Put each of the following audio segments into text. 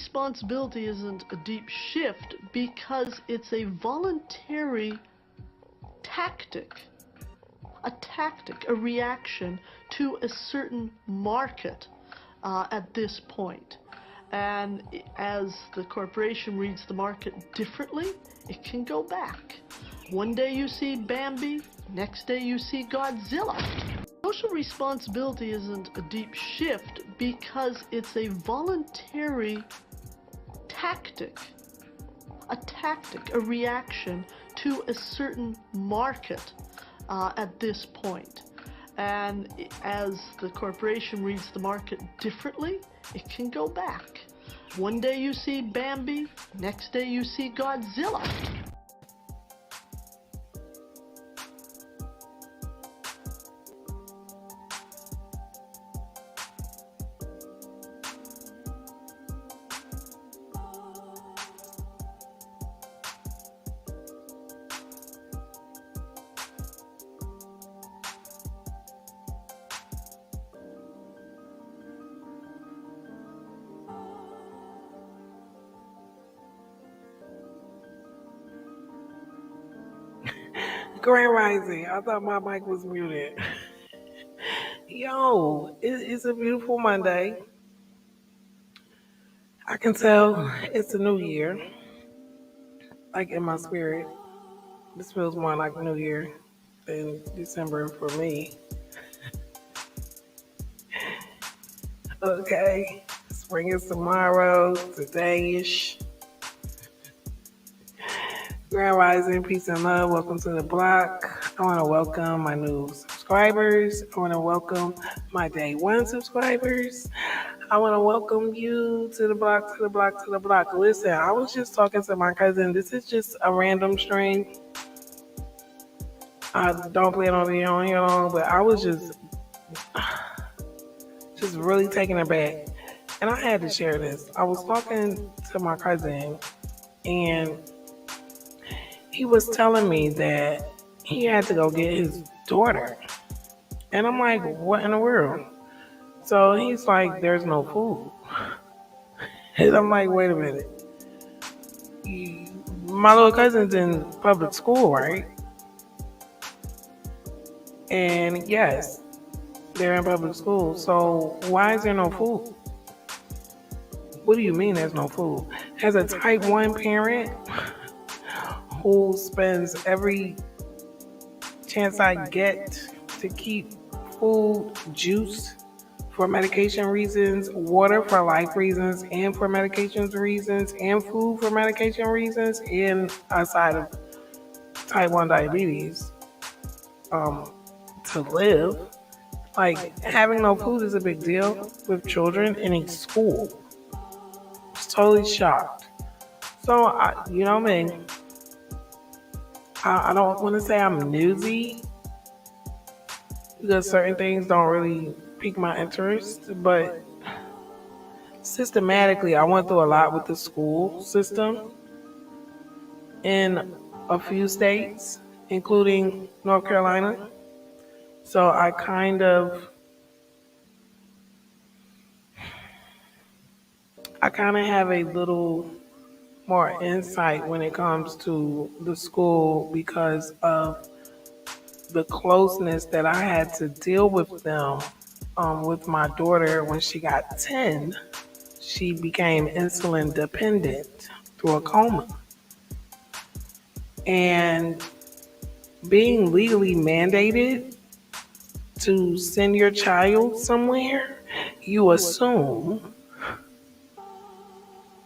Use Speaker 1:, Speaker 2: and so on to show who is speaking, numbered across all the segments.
Speaker 1: responsibility isn't a deep shift because it's a voluntary tactic, a reaction to a certain market at this point. And as the corporation reads the market differently, it can go back. One day you see Bambi, next day you see Godzilla. Social responsibility isn't a deep shift because it's a voluntary tactic, a reaction to a certain market at this point. And as the corporation reads the market differently, it can go back. One day you see Bambi, next day you see Godzilla.
Speaker 2: Grand Rising. I thought my mic was muted. Yo, it's a beautiful Monday. I can tell it's a new year. Like in my spirit. This feels more like New Year than December for me. Okay. Spring is tomorrow, today-ish. Grand Rising, peace and love. Welcome to the block. I want to welcome my new subscribers. I want to welcome my day one subscribers. I want to welcome you to the block, to the block, to the block. Listen, I was just talking to my cousin. This is just a random stream. I don't plan on being on here long, but I was just really taken aback. And I had to share this. I was talking to my cousin, and he was telling me that he had to go get his daughter. And I'm like, what in the world? So he's like, there's no food. And I'm like, wait a minute. My little cousin's in public school, right? And yes, they're in public school. So why is there no food? What do you mean there's no food? As a type 1 parent who spends every chance I get to keep food, juice for medication reasons, water for life reasons, and for medications reasons, and food for medication reasons, and outside of type 1 diabetes, to live. Like, having no food is a big deal with children in a school. I was totally shocked. So, you know what I mean? I don't want to say I'm newsy because certain things don't really pique my interest, but systematically, I went through a lot with the school system in a few states, including North Carolina. So I kind of have a little more insight when it comes to the school because of the closeness that I had to deal with them. With my daughter, when she got 10, she became insulin dependent through a coma. And being legally mandated to send your child somewhere, you assume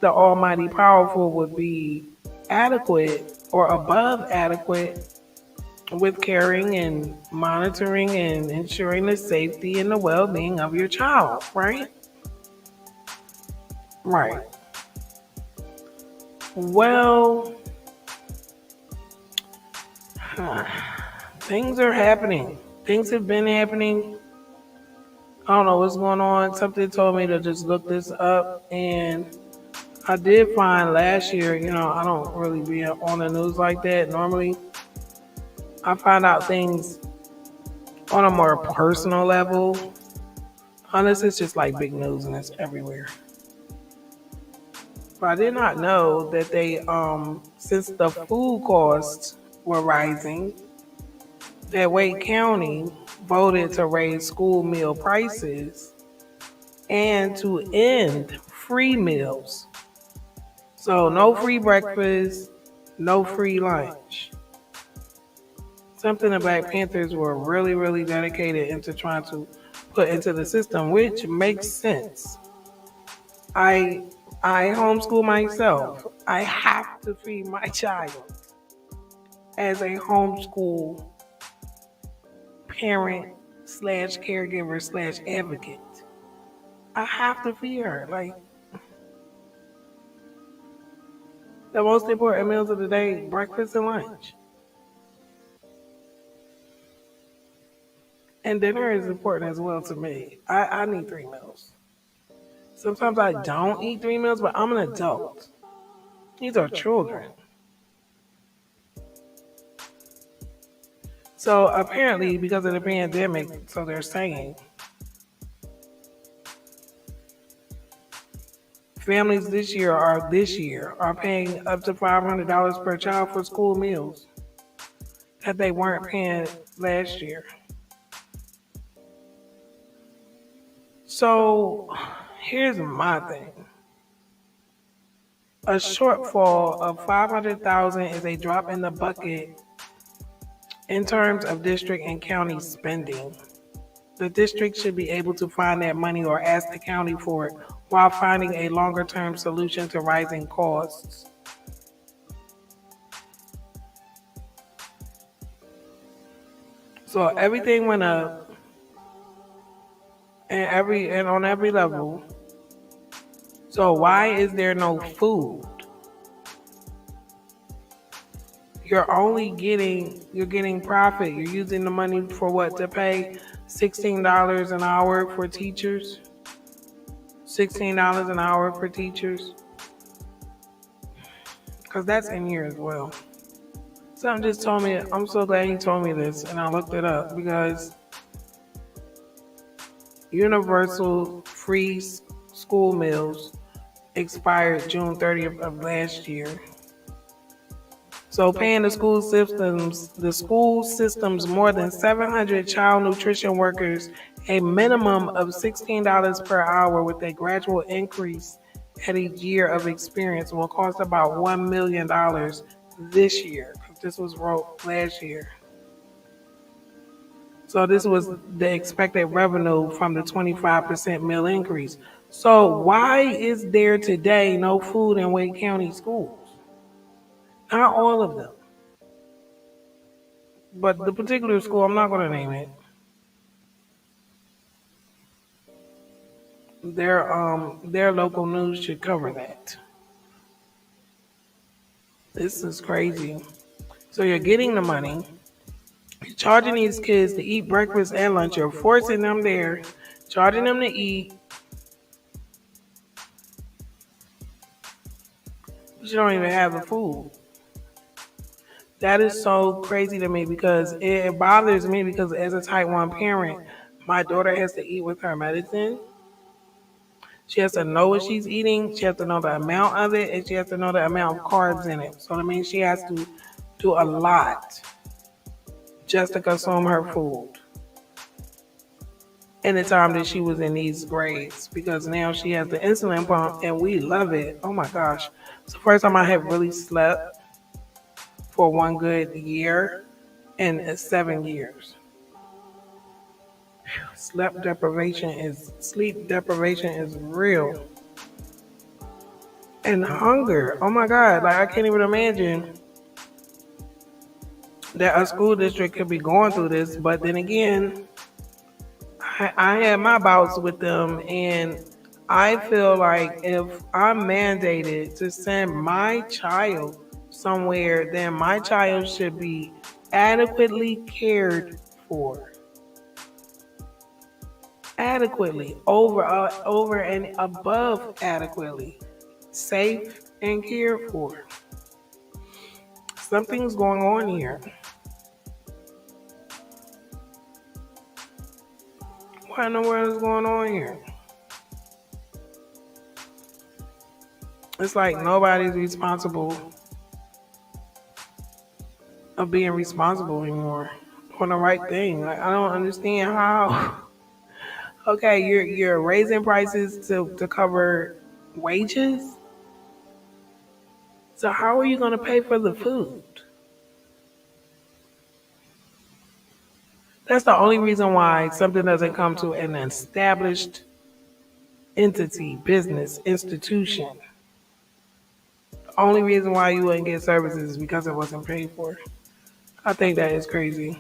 Speaker 2: the almighty powerful would be adequate or above adequate with caring and monitoring and ensuring the safety and the well-being of your child, right? Right. Well, things are happening. Things have been happening. I don't know what's going on. Something told me to just look this up, and I did find last year, I don't really be on the news like that. Normally, I find out things on a more personal level. Unless it's just like big news and it's everywhere. So I did not know that since the food costs were rising, that Wake County voted to raise school meal prices and to end free meals. So no free breakfast, no free lunch. Something the Black Panthers were really, really dedicated into trying to put into the system, which makes sense. I I homeschool myself. I have to feed my child as a homeschool parent slash caregiver slash advocate. I have to feed her. Like the most important meals of the day, breakfast and lunch. And dinner is important as well to me. I need 3 meals. Sometimes I don't eat 3 meals, but I'm an adult. These are children. So apparently, because of the pandemic, so they're saying, families this year are paying up to $500 per child for school meals that they weren't paying last year. So here's my thing. A shortfall of 500,000 is a drop in the bucket in terms of district and county spending. The district should be able to find that money or ask the county for it while finding a longer term solution to rising costs. So everything went up and on every level. So why is there no food? You're getting profit. You're using the money for what, to pay $16 an hour for teachers? $16 an hour for teachers? Because that's in here as well. Something just told me, I'm so glad he told me this, and I looked it up because universal free school meals expired June 30th of last year. So paying the school systems more than 700 child nutrition workers a minimum of $16 per hour with a gradual increase at each year of experience will cost about $1 million this year. This was wrote last year. So this was the expected revenue from the 25% meal increase. So why is there today no food in Wake County schools? Not all of them. But the particular school, I'm not going to name it. Their local news should cover that. This is crazy. So you're getting the money, you're charging these kids to eat breakfast and lunch, you're forcing them there, charging them to eat. But you don't even have the food. That is so crazy to me because it bothers me because as a type 1 parent, my daughter has to eat with her medicine. She has to know what she's eating. She has to know the amount of it, and she has to know the amount of carbs in it. So that means she has to do a lot just to consume her food in the time that she was in these grades, because now she has the insulin pump and we love it. Oh my gosh. It's the first time I have really slept for one good year in 7 years. Sleep deprivation is real. And hunger. Oh my God. Like I can't even imagine that a school district could be going through this. But then again, I had my bouts with them, and I feel like if I'm mandated to send my child somewhere, then my child should be adequately cared for. Adequately, over and above adequately, safe and cared for. Something's going on here. What in the world is going on here? It's like nobody's responsible of being responsible anymore for the right thing. Like I don't understand how. Okay, you're raising prices to cover wages. So how are you going to pay for the food? That's the only reason why something doesn't come to an established entity, business, institution. The only reason why you wouldn't get services is because it wasn't paid for. I think that is crazy.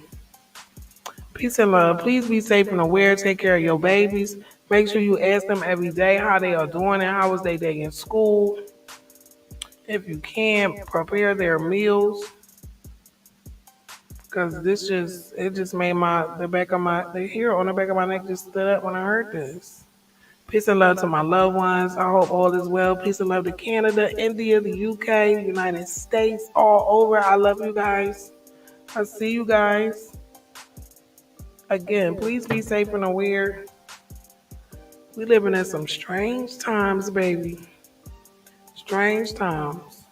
Speaker 2: Peace and love. Please be safe and aware. Take care of your babies. Make sure you ask them every day how they are doing and how was their day in school. If you can, prepare their meals. Cause it just made the hair on the back of my neck just stood up when I heard this. Peace and love to my loved ones. I hope all is well. Peace and love to Canada, India, the UK, United States, all over. I love you guys. I see you guys. Again, please be safe and aware. We living in some strange times, baby. Strange times.